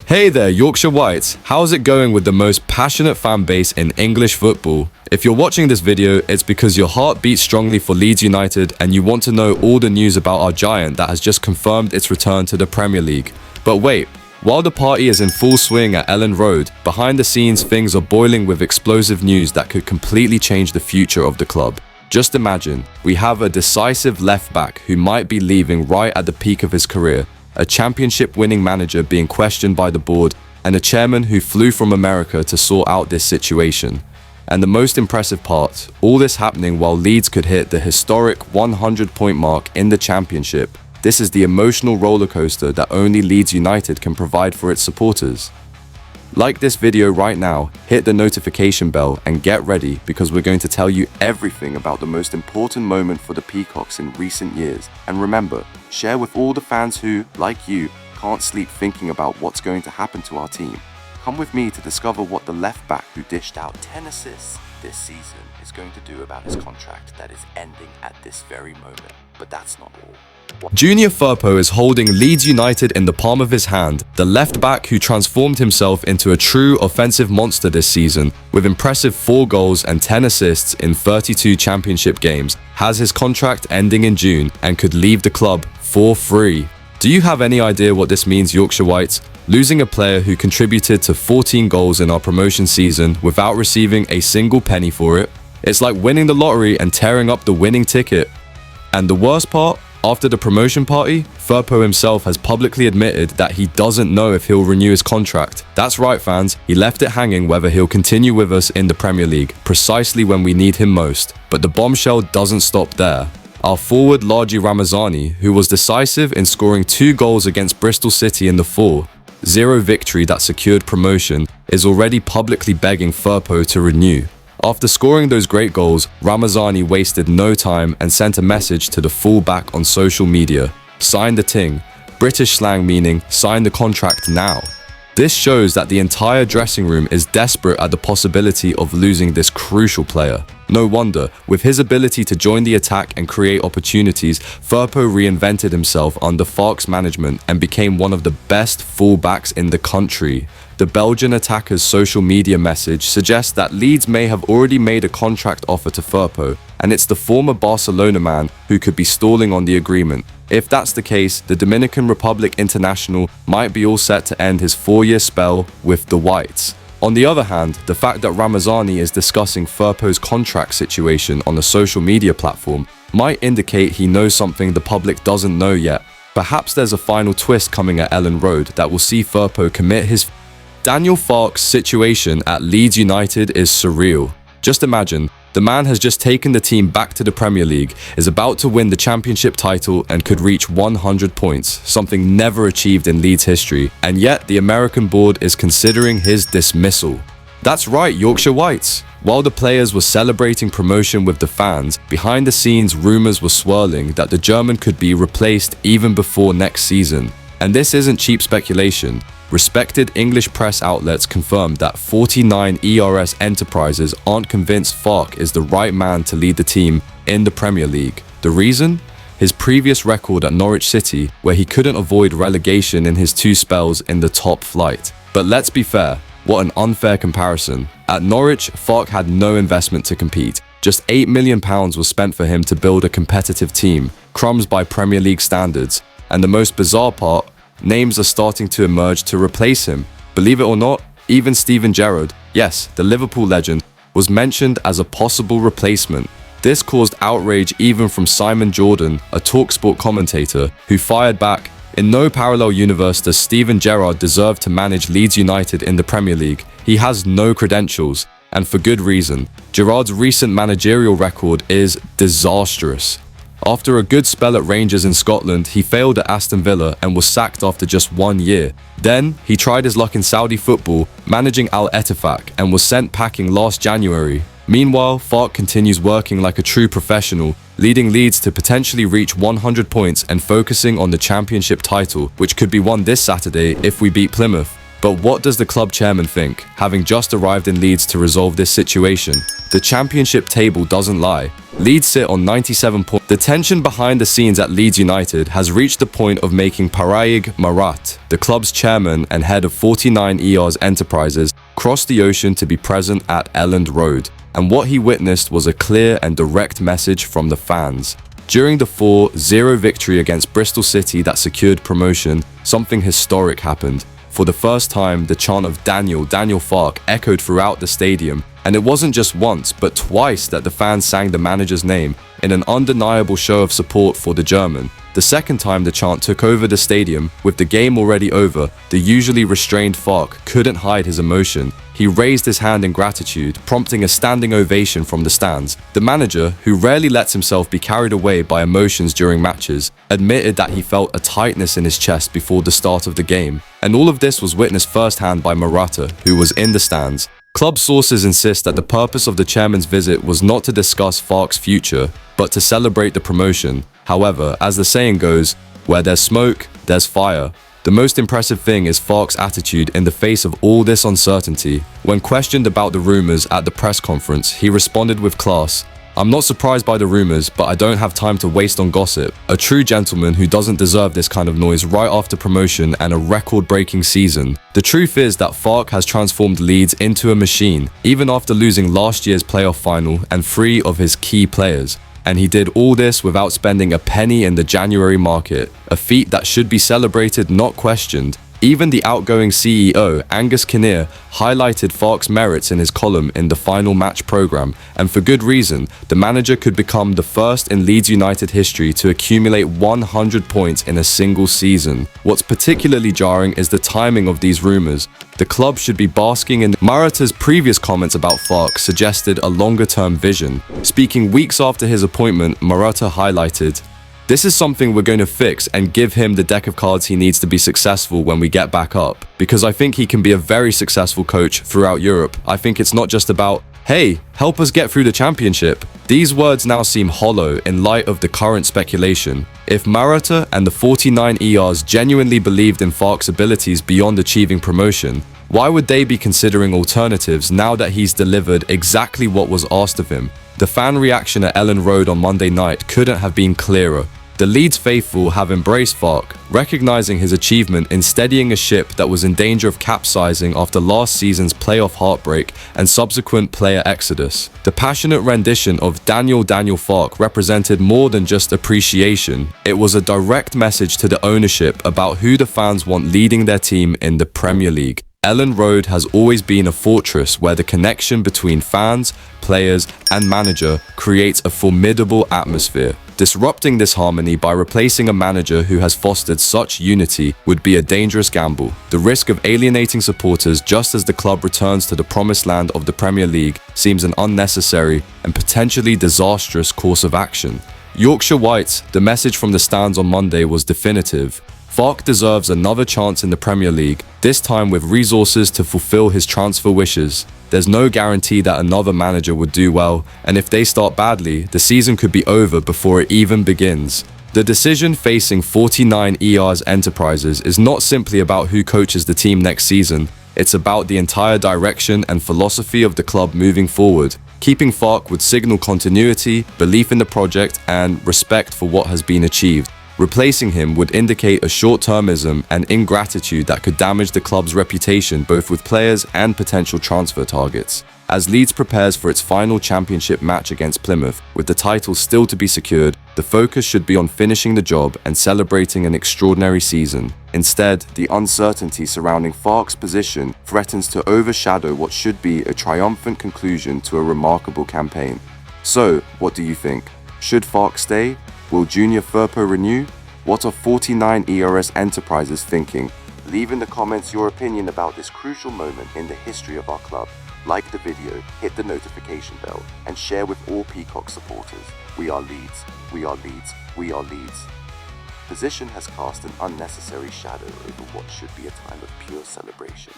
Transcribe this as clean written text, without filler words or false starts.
Hey there, Yorkshire Whites. How's it going with the most passionate fan base in English football? If you're watching this video, it's because your heart beats strongly for Leeds United and you want to know all the news about our giant that has just confirmed its return to the Premier League. But wait, while the party is in full swing at Elland Road, behind the scenes things are boiling with explosive news that could completely change the future of the club. Just imagine, we have a decisive left-back who might be leaving right at the peak of his career, a championship-winning manager being questioned by the board, and a chairman who flew from America to sort out this situation. And the most impressive part, all this happening while Leeds could hit the historic 100-point mark in the championship. This is the emotional rollercoaster that only Leeds United can provide for its supporters. Like this video right now, hit the notification bell and get ready because we're going to tell you everything about the most important moment for the Peacocks in recent years. And remember, share with all the fans who, like you, can't sleep thinking about what's going to happen to our team. Come with me to discover what the left-back who dished out 10 assists this season is going to do about his contract that is ending at this very moment. But that's not all. Junior Firpo is holding Leeds United in the palm of his hand, the left-back who transformed himself into a true offensive monster this season, with impressive 4 goals and 10 assists in 32 championship games, has his contract ending in June and could leave the club for free. Do you have any idea what this means, Yorkshire Whites? Losing a player who contributed to 14 goals in our promotion season without receiving a single penny for it? It's like winning the lottery and tearing up the winning ticket. And the worst part? After the promotion party, Firpo himself has publicly admitted that he doesn't know if he'll renew his contract. That's right, fans, he left it hanging whether he'll continue with us in the Premier League, precisely when we need him most. But the bombshell doesn't stop there. Our forward Largi Ramazani, who was decisive in scoring 2 goals against Bristol City in the 4-0 victory that secured promotion, is already publicly begging Firpo to renew. After scoring those great goals, Ramazani wasted no time and sent a message to the full-back on social media. Sign the ting, British slang meaning sign the contract now. This shows that the entire dressing room is desperate at the possibility of losing this crucial player. No wonder, with his ability to join the attack and create opportunities, Firpo reinvented himself under Farke's management and became one of the best full-backs in the country. The Belgian attacker's social media message suggests that Leeds may have already made a contract offer to Firpo, and it's the former Barcelona man who could be stalling on the agreement. If that's the case, the Dominican Republic international might be all set to end his 4-year spell with the Whites. On the other hand, the fact that Ramazani is discussing Firpo's contract situation on a social media platform might indicate he knows something the public doesn't know yet. Perhaps there's a final twist coming at Elland Road that will see Firpo commit his... Daniel Farke's situation at Leeds United is surreal. Just imagine, the man has just taken the team back to the Premier League, is about to win the championship title and could reach 100 points, something never achieved in Leeds history, and yet the American board is considering his dismissal. That's right, Yorkshire Whites. While the players were celebrating promotion with the fans, behind the scenes rumours were swirling that the German could be replaced even before next season. And this isn't cheap speculation. Respected English press outlets confirmed that 49 ERS enterprises aren't convinced Farke is the right man to lead the team in the Premier League. The reason? His previous record at Norwich City, where he couldn't avoid relegation in his 2 spells in the top flight. But let's be fair, what an unfair comparison. At Norwich, Farke had no investment to compete. Just £8 million was spent for him to build a competitive team, crumbs by Premier League standards. And the most bizarre part, names are starting to emerge to replace him. Believe it or not, even Steven Gerrard, yes, the Liverpool legend, was mentioned as a possible replacement. This caused outrage even from Simon Jordan, a TalkSport commentator, who fired back, "In no parallel universe does Steven Gerrard deserve to manage Leeds United in the Premier League. He has no credentials." And for good reason. Gerrard's recent managerial record is disastrous. After a good spell at Rangers in Scotland, he failed at Aston Villa and was sacked after just 1 year. Then, he tried his luck in Saudi football, managing Al Ettifaq, and was sent packing last January. Meanwhile, Farke continues working like a true professional, leading Leeds to potentially reach 100 points and focusing on the championship title, which could be won this Saturday if we beat Plymouth. But what does the club chairman think, having just arrived in Leeds to resolve this situation? The championship table doesn't lie. Leeds sit on 97 points. The tension behind the scenes at Leeds United has reached the point of making Parayag Marat, the club's chairman and head of 49ER's enterprises, cross the ocean to be present at Elland Road. And what he witnessed was a clear and direct message from the fans. During the 4-0 victory against Bristol City that secured promotion, something historic happened. For the first time, the chant of Daniel Farke echoed throughout the stadium, and it wasn't just once, but twice that the fans sang the manager's name in an undeniable show of support for the German. The second time the chant took over the stadium, with the game already over, the usually restrained Farke couldn't hide his emotion. He raised his hand in gratitude, prompting a standing ovation from the stands. The manager, who rarely lets himself be carried away by emotions during matches, admitted that he felt a tightness in his chest before the start of the game. And all of this was witnessed firsthand by Morata, who was in the stands. Club sources insist that the purpose of the chairman's visit was not to discuss Farke's future, but to celebrate the promotion. However, as the saying goes, where there's smoke, there's fire. The most impressive thing is Farke's attitude in the face of all this uncertainty. When questioned about the rumours at the press conference, he responded with class, "I'm not surprised by the rumours, but I don't have time to waste on gossip." A true gentleman who doesn't deserve this kind of noise right after promotion and a record-breaking season. The truth is that Farke has transformed Leeds into a machine, even after losing last year's playoff final and 3 of his key players. And he did all this without spending a penny in the January market, a feat that should be celebrated, not questioned. Even the outgoing CEO, Angus Kinnear, highlighted Farke's merits in his column in the final match programme, and for good reason. The manager could become the first in Leeds United history to accumulate 100 points in a single season. What's particularly jarring is the timing of these rumours. The club should be basking in Morata's previous comments about Farke suggested a longer-term vision. Speaking weeks after his appointment, Morata highlighted, "This is something we're going to fix and give him the deck of cards he needs to be successful when we get back up. Because I think he can be a very successful coach throughout Europe. I think it's not just about, hey, help us get through the championship." These words now seem hollow in light of the current speculation. If Morata and the 49ERs genuinely believed in Farke's abilities beyond achieving promotion, why would they be considering alternatives now that he's delivered exactly what was asked of him? The fan reaction at Elland Road on Monday night couldn't have been clearer. The Leeds faithful have embraced Farke, recognizing his achievement in steadying a ship that was in danger of capsizing after last season's playoff heartbreak and subsequent player exodus. The passionate rendition of Daniel Farke represented more than just appreciation. It was a direct message to the ownership about who the fans want leading their team in the Premier League. Elland Road has always been a fortress where the connection between fans, players, and manager creates a formidable atmosphere. Disrupting this harmony by replacing a manager who has fostered such unity would be a dangerous gamble. The risk of alienating supporters just as the club returns to the promised land of the Premier League seems an unnecessary and potentially disastrous course of action. Yorkshire Whites, the message from the stands on Monday was definitive. Farke deserves another chance in the Premier League, this time with resources to fulfill his transfer wishes. There's no guarantee that another manager would do well, and if they start badly, the season could be over before it even begins. The decision facing 49ER's enterprises is not simply about who coaches the team next season, it's about the entire direction and philosophy of the club moving forward. Keeping Farke would signal continuity, belief in the project, and respect for what has been achieved. Replacing him would indicate a short-termism and ingratitude that could damage the club's reputation both with players and potential transfer targets. As Leeds prepares for its final championship match against Plymouth, with the title still to be secured, the focus should be on finishing the job and celebrating an extraordinary season. Instead, the uncertainty surrounding Farke's position threatens to overshadow what should be a triumphant conclusion to a remarkable campaign. So, what do you think? Should Farke stay? Will Junior Firpo renew? What are 49ERS Enterprises thinking? Leave in the comments your opinion about this crucial moment in the history of our club. Like the video, hit the notification bell, and share with all Peacock supporters. We are Leeds, we are Leeds, we are Leeds. Position has cast an unnecessary shadow over what should be a time of pure celebration.